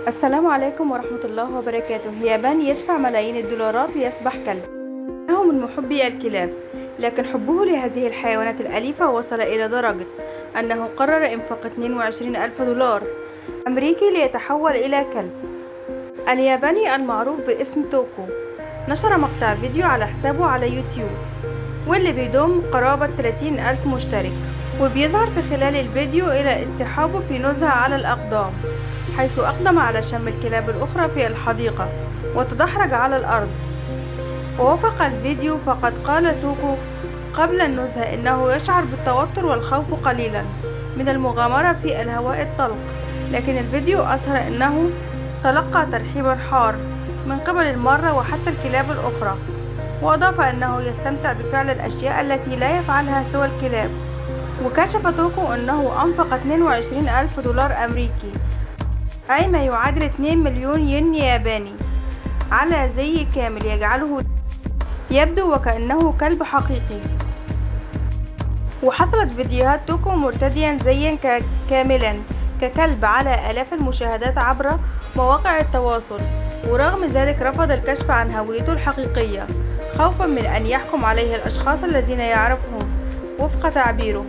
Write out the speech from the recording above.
السلام عليكم ورحمة الله وبركاته. يابان يدفع ملايين الدولارات ليسبح كلب. إنه من محبي الكلاب، لكن حبه لهذه الحيوانات الأليفة وصل إلى درجة أنه قرر إنفاق 22 ألف دولار أمريكي ليتحول إلى كلب. الياباني المعروف باسم توكو نشر مقطع فيديو على حسابه على يوتيوب، واللي بيضم قرابة 30 ألف مشترك، وبيظهر في خلال الفيديو إلى اصطحابه في نزهة على الأقدام، حيث أقدم على شم الكلاب الأخرى في الحديقة وتدحرج على الأرض. ووافق الفيديو، فقد قال توكو قبل النزهة إنه يشعر بالتوتر والخوف قليلا من المغامرة في الهواء الطلق، لكن الفيديو أظهر أنه تلقى ترحيبا حار من قبل المارة وحتى الكلاب الأخرى. وأضاف أنه يستمتع بفعل الأشياء التي لا يفعلها سوى الكلاب. وكشف توكو أنه أنفق 22 ألف دولار أمريكي، أي ما يعادل 2 مليون ين ياباني، على زي كامل يجعله يبدو وكأنه كلب حقيقي. وحصلت فيديوهات توكو مرتديا زيا كاملا ككلب على آلاف المشاهدات عبر مواقع التواصل، ورغم ذلك رفض الكشف عن هويته الحقيقية خوفا من أن يحكم عليه الأشخاص الذين يعرفهم وفق تعبيره.